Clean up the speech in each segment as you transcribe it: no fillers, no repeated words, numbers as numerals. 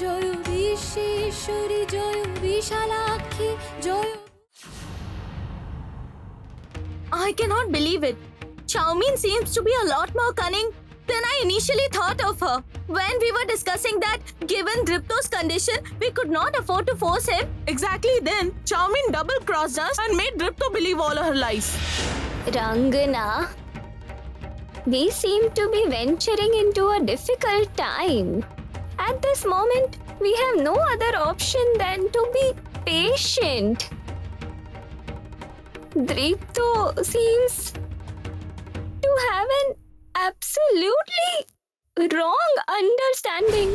Joy Bishweshwari Joy Bishalakshi Joy. I cannot believe it. Xiaomin seems to be a lot more cunning than I initially thought of her. When we were discussing that, given Dripto's condition, we could not afford to force him. Exactly then, Xiaomin double-crossed us and made Dripto believe all her lies. Rangana, we seem to be venturing into a difficult time. At this moment, we have no other option than to be patient. Dripto seems to have an absolutely wrong understanding.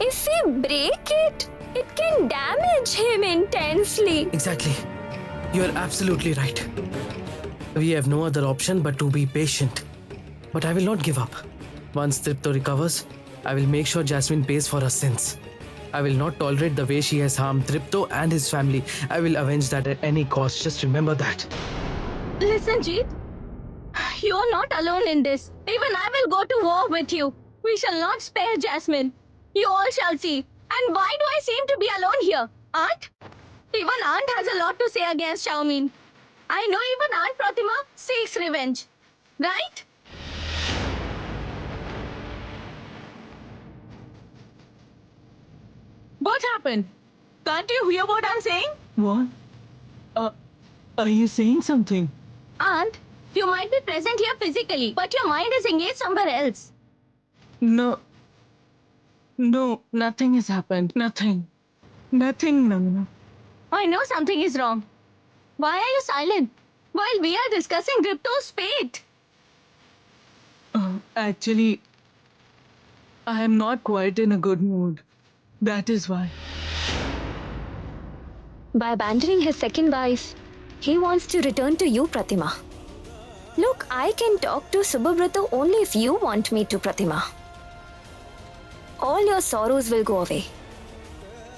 If we break it, it can damage him intensely. Exactly. You're absolutely right. We have no other option but to be patient. But I will not give up. Once Dripto recovers, I will make sure Jasmine pays for her sins. I will not tolerate the way she has harmed Dripto and his family. I will avenge that at any cost. Just remember that. Listen, Jeet. You are not alone in this. Even I will go to war with you. We shall not spare Jasmine. You all shall see. And why do I seem to be alone here? Aunt? Even Aunt has a lot to say against Xiaomin. I know even Aunt Pratima seeks revenge. Right? What happened? Can't you hear what I'm saying? What? Are you saying something? Aunt, you might be present here physically, but your mind is engaged somewhere else. No. No, nothing has happened. Nothing. Nothing, Nana. I know something is wrong. Why are you silent while we are discussing Dripto's fate? Actually, I am not quite in a good mood. That is why. By abandoning his second wife, he wants to return to you, Pratima. Look, I can talk to Subhabrata only if you want me to, Pratima. All your sorrows will go away.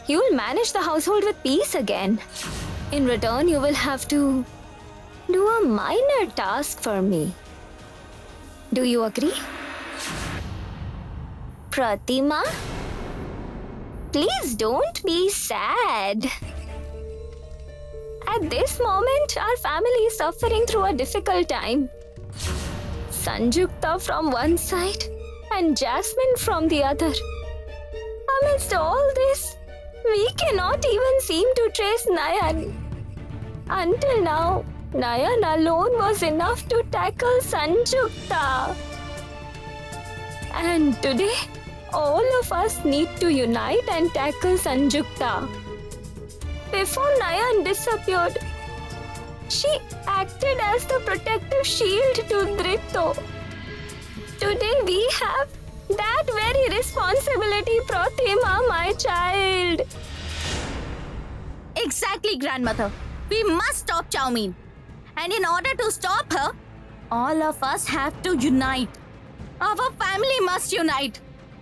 You will manage the household with peace again. In return, you will have to do a minor task for me. Do you agree? Pratima? Please don't be sad. At this moment, our family is suffering through a difficult time. Sanjukta from one side and Jasmine from the other. Amidst all this, we cannot even seem to trace Nayan. Until now, Nayan alone was enough to tackle Sanjukta. And today, all of us need to unite and tackle Sanjukta. Before Nayan disappeared, she acted as the protective shield to Dripto. Today we have that very responsibility, Pratima, my child. Exactly, grandmother. We must stop Xiaomin. And in order to stop her, all of us have to unite. Our family must unite.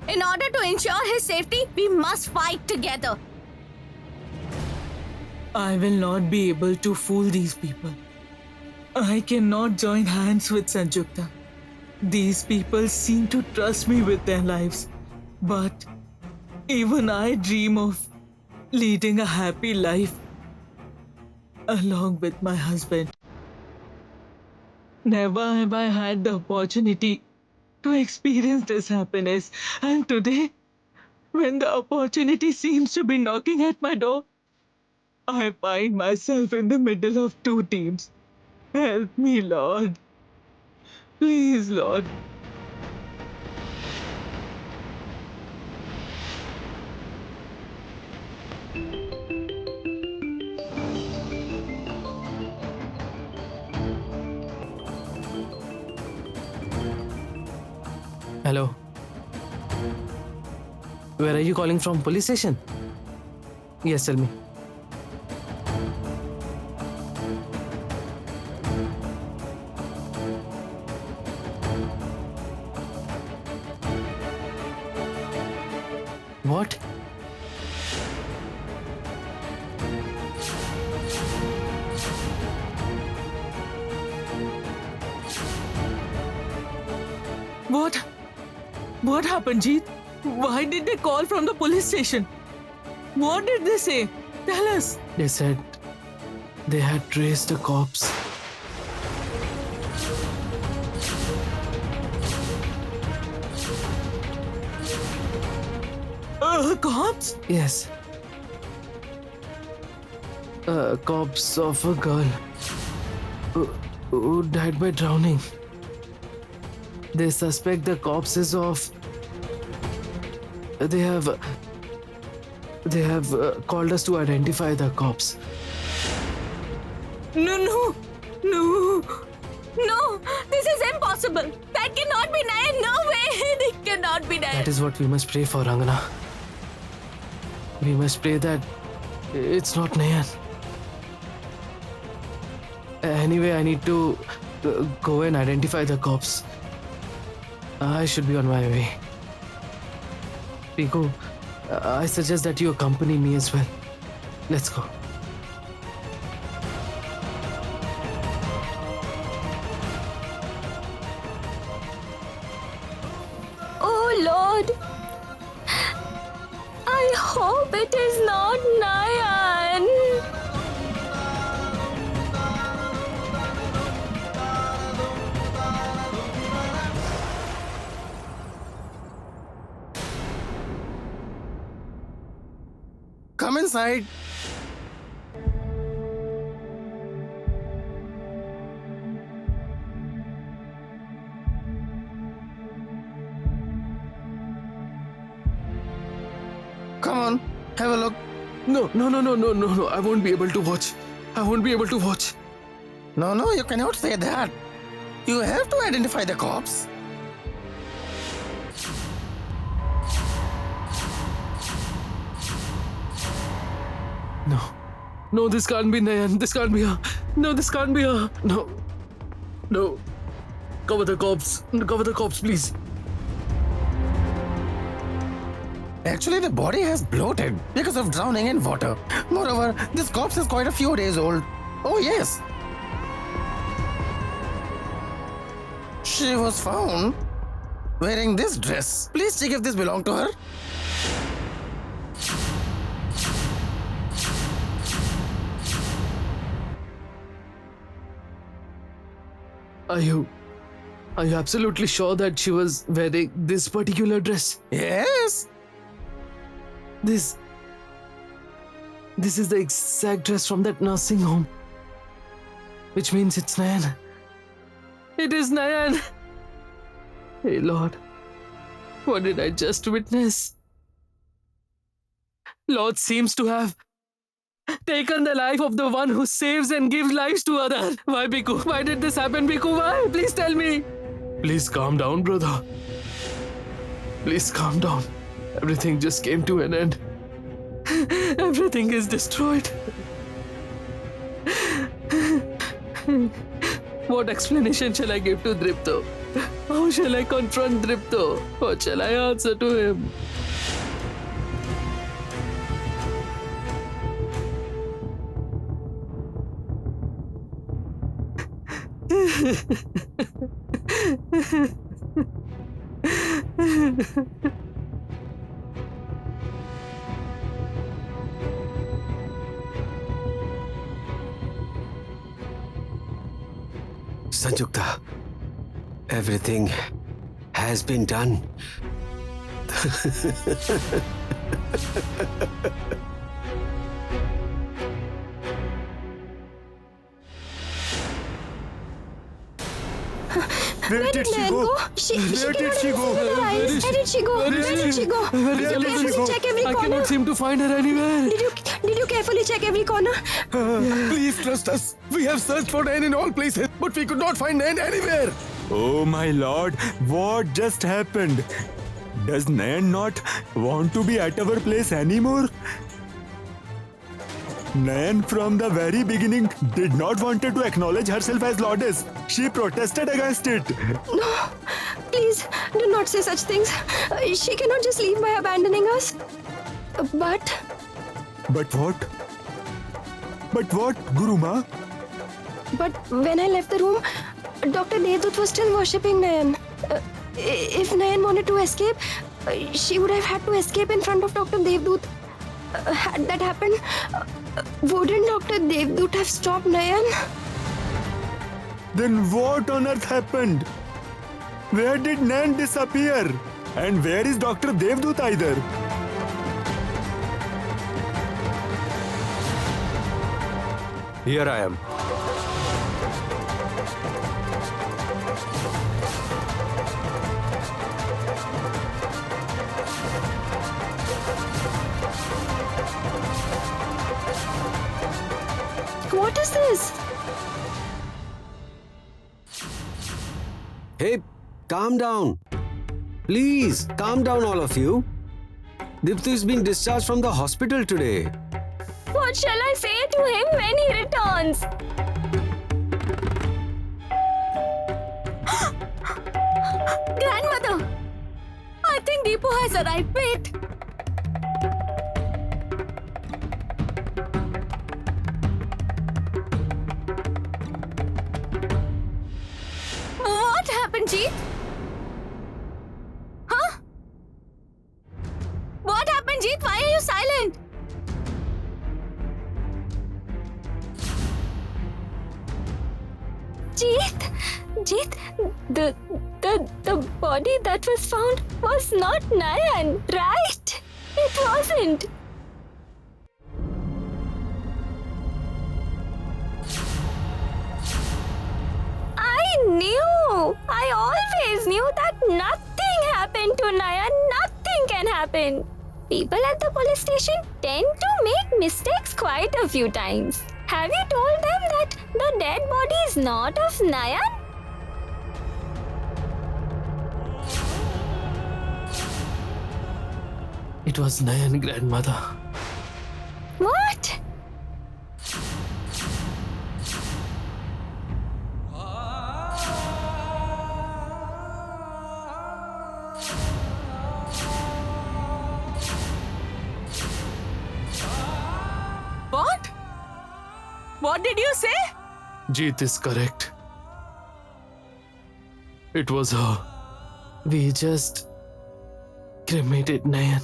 In order to ensure his safety, we must fight together. I will not be able to fool these people. I cannot join hands with Sanjukta. These people seem to trust me with their lives. But even I dream of leading a happy life along with my husband. Never have I had the opportunity to experience this happiness. And today, when the opportunity seems to be knocking at my door, I find myself in the middle of two teams. Help me, Lord. Please, Lord. Hello. Where are you calling from? Police station? Yes, tell me. What? What happened, Jeet? Why did they call from the police station? What did they say? Tell us. They said they had traced the corpse. Cops? Yes. A corpse of a girl who died by drowning. They suspect the corpses of. They have called us to identify the corpse. No, no, no. No, this is impossible. That cannot be Nayan. No way. It cannot be Nayan. That is what we must pray for, Rangana. We must pray that it's not Nayan. Anyway, I need to go and identify the corpse. I should be on my way. Piku, I suggest that you accompany me as well. Let's go. Oh Lord, I hope it is not Nayan. Come inside. Come on, have a look. No. I won't be able to watch. I won't be able to watch. No, you cannot say that. You have to identify the corpse. No, this can't be Nayan. This can't be her. No, this can't be her. No. Cover the corpse. Cover the corpse, please. Actually, the body has bloated because of drowning in water. Moreover, this corpse is quite a few days old. Oh, yes. She was found wearing this dress. Please check if this belonged to her. Are you absolutely sure that she was wearing this particular dress? Yes. This is the exact dress from that nursing home. Which means it's Nayan. It is Nayan. Hey Lord, what did I just witness? Lord seems to have taken the life of the one who saves and gives lives to others. Why, Bhikkhu? Why did this happen, Bhikkhu? Why? Please tell me. Please calm down, brother. Please calm down. Everything just came to an end. Everything is destroyed. What explanation shall I give to Dripto? How shall I confront Dripto? What shall I answer to him? Sanjukta, everything has been done. Where did Nayan go? She Where did she go? Where did she go? Where did she go? Did you carefully check every I corner? cannot seem to find her anywhere. Did you carefully check every corner? Please trust us. We have searched for Nayan in all places, but we could not find Nayan anywhere. Oh my lord, what just happened? Does Nayan not want to be at our place anymore? Nayan from the very beginning did not want to acknowledge herself as Lourdes. She protested against it. No, please do not say such things. She cannot just leave by abandoning us. But But what? But what, Guruma? But when I left the room, Dr. Devdut was still worshipping Nayan. If Nayan wanted to escape, she would have had to escape in front of Dr. Devdut. had that happened, wouldn't Dr. Devdut have stopped Nayan? Then what on earth happened? Where did Nayan disappear? And where is Dr. Devdut either? Here I am. What is this? Hey, calm down. Please, calm down, all of you. Diptu is being discharged from the hospital today. What shall I say to him when he returns? Grandmother! I think Deepu has arrived. Wait! What happened, Jeet? Huh? What happened, Jeet? Why are you silent? Jeet, the body that was found was not Nayan, right? It wasn't. I always knew that nothing happened to Nayan. Nothing can happen. People at the police station tend to make mistakes quite a few times. Have you told them that the dead body is not of Nayan? It was Nayan, grandmother. What? What? What did you say? Jeet is correct. It was her. We just cremated Nayan.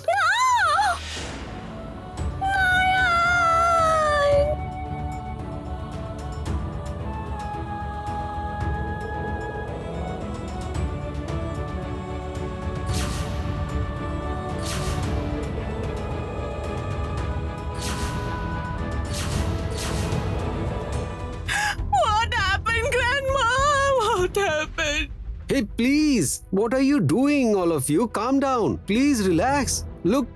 What happened, Grandma? What happened? Hey, please, what are you doing, all of you? Calm down. Please relax. Look,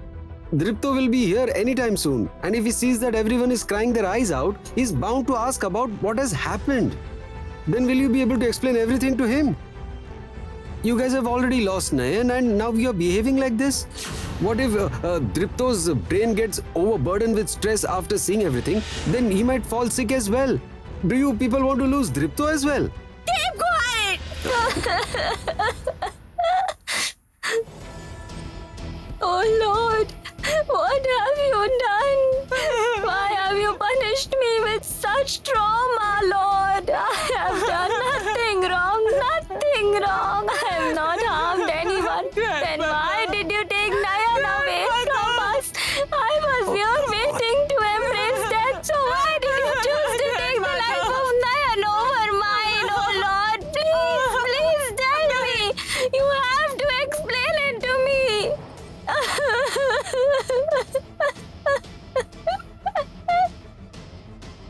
Dripto will be here anytime soon. And if he sees that everyone is crying their eyes out, he's bound to ask about what has happened. Then will you be able to explain everything to him? You guys have already lost Nayan and now you're behaving like this? What if Dripto's brain gets overburdened with stress after seeing everything? Then he might fall sick as well. Do you people want to lose Dripto as well? Keep quiet! Oh Lord, what have you done? Why have you punished me with such trauma, Lord? I have done nothing wrong, nothing wrong. I have not harmed anyone. Then why did you take Nayan away from us? I was here waiting to embrace death, so why did you choose to take the life of Nayan over mine? Oh Lord, please tell me. You have to explain it to me.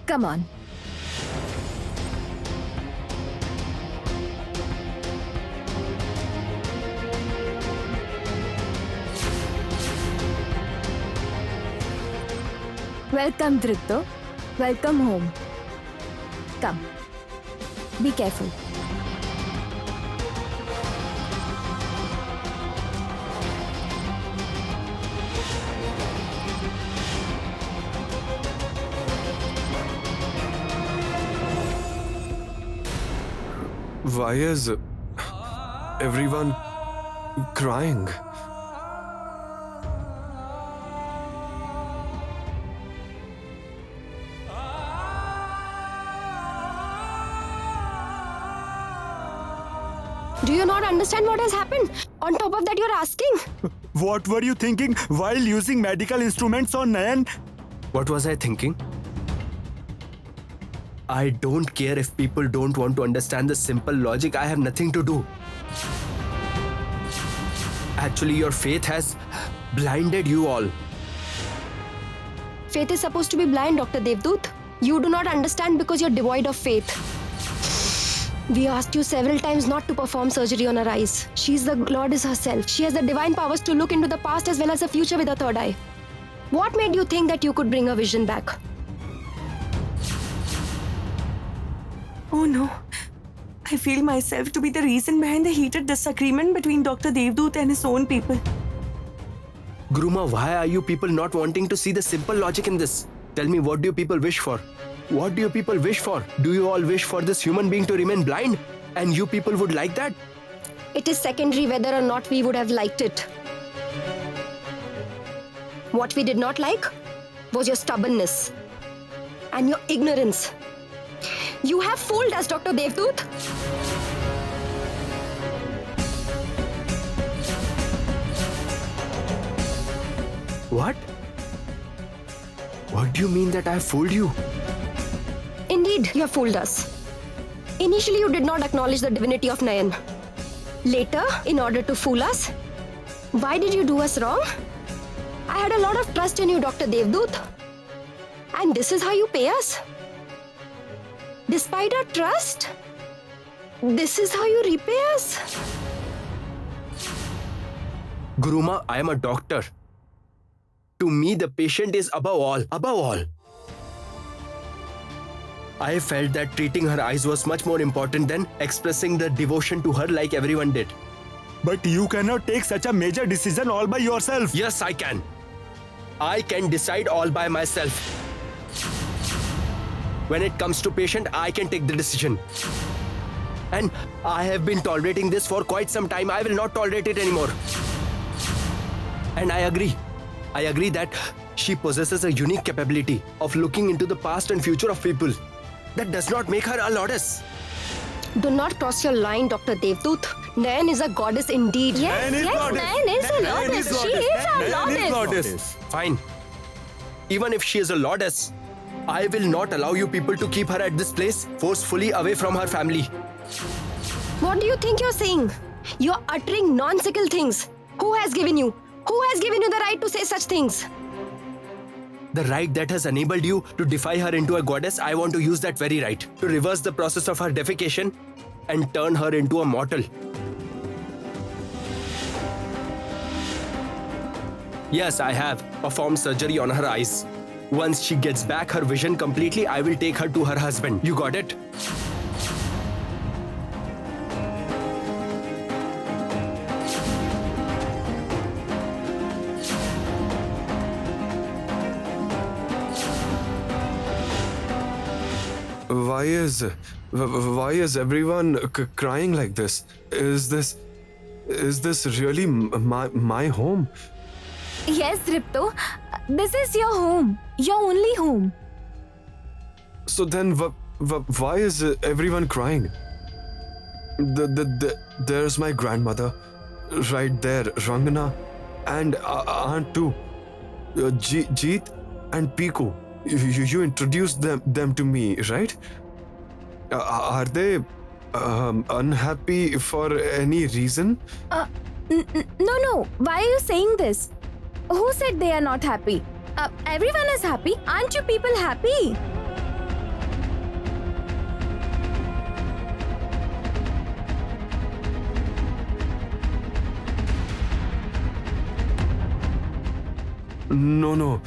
Come on. Welcome, Dripto. Welcome home. Come. Be careful. Why is everyone crying? Do you not understand what has happened? On top of that, you're asking. What were you thinking while using medical instruments on Nayan? What was I thinking? I don't care if people don't want to understand the simple logic. I have nothing to do. Actually, your faith has blinded you all. Faith is supposed to be blind, Dr. Devdut. You do not understand because you're devoid of faith. We asked you several times not to perform surgery on her eyes. She's the goddess herself. She has the divine powers to look into the past as well as the future with a third eye. What made you think that you could bring her vision back? Oh no. I feel myself to be the reason behind the heated disagreement between Dr. Devdut and his own people. Gruma, why are you people not wanting to see the simple logic in this? Tell me, what do you people wish for? What do you people wish for? Do you all wish for this human being to remain blind? And you people would like that? It is secondary whether or not we would have liked it. What we did not like was your stubbornness and your ignorance. You have fooled us, Dr. Devdut. What? What do you mean that I have fooled you? Indeed, you have fooled us. Initially, you did not acknowledge the divinity of Nayan. Later, in order to fool us, why did you do us wrong? I had a lot of trust in you, Dr. Devdut. And this is how you pay us? Despite our trust, this is how you repay us? Gruma, I am a doctor. To me, the patient is above all. Above all. I felt that treating her eyes was much more important than expressing the devotion to her like everyone did. But you cannot take such a major decision all by yourself. Yes, I can. I can decide all by myself. When it comes to patient, I can take the decision. And I have been tolerating this for quite some time. I will not tolerate it anymore. And I agree. I agree that she possesses a unique capability of looking into the past and future of people. That does not make her a goddess. Do not cross your line, Dr. Devdut. Nayan is a goddess indeed. Nayan is goddess. Nayan is a goddess. She is a Nayan is goddess. goddess. Fine. Even if she is a goddess, I will not allow you people to keep her at this place forcefully away from her family. What do you think you're saying? You're uttering nonsensical things. Who has given you? Who has given you the right to say such things? The right that has enabled you to defy her into a goddess, I want to use that very right to reverse the process of her defecation and turn her into a mortal. Yes, I have performed surgery on her eyes. Once she gets back her vision completely, I will take her to her husband. You got it? Why is everyone crying like this? Is this really my home? Yes, Dripto. This is your home. Your only home. So then why is everyone crying? There's my grandmother right there, Rangana, and aunt too, Jeet and Piku. You introduced them to me, right? Are they unhappy for any reason? No. Why are you saying this? Who said they are not happy? Everyone is happy. Aren't you people happy? No.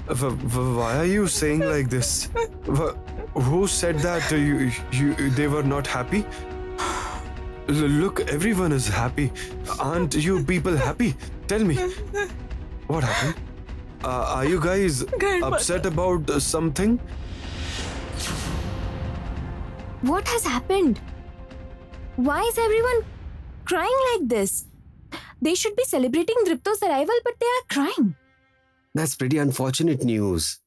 Why are you saying like this? Who said that they were not happy? Look, everyone is happy. Aren't you people happy? Tell me, what happened? Are you guys upset about something? What has happened? Why is everyone crying like this? They should be celebrating Dripto's arrival, but they are crying. That's pretty unfortunate news.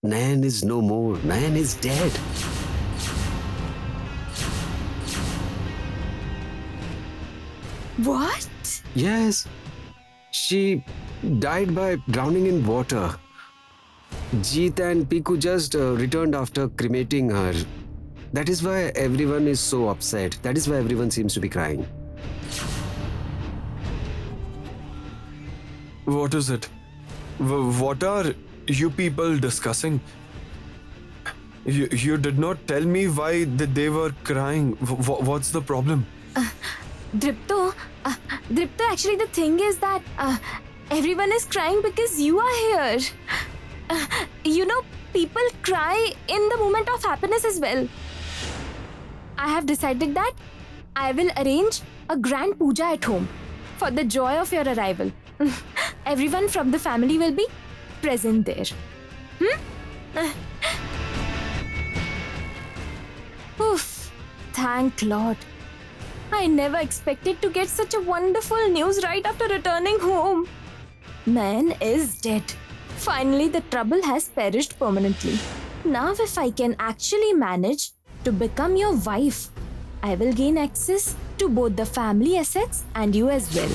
Nayan is no more. Nayan is dead. What? Yes. She died by drowning in water. Jeet and Piku just returned after cremating her. That is why everyone is so upset. That is why everyone seems to be crying. What is it? What are you people discussing? You did not tell me why they were crying. What's the problem? Dripto, actually the thing is that everyone is crying because you are here. You know, people cry in the moment of happiness as well. I have decided that I will arrange a grand puja at home for the joy of your arrival. Everyone from the family will be present there. Oof, thank Lord. I never expected to get such a wonderful news right after returning home. Man is dead. Finally, the trouble has perished permanently. Now, if I can actually manage to become your wife, I will gain access to both the family assets and you as well.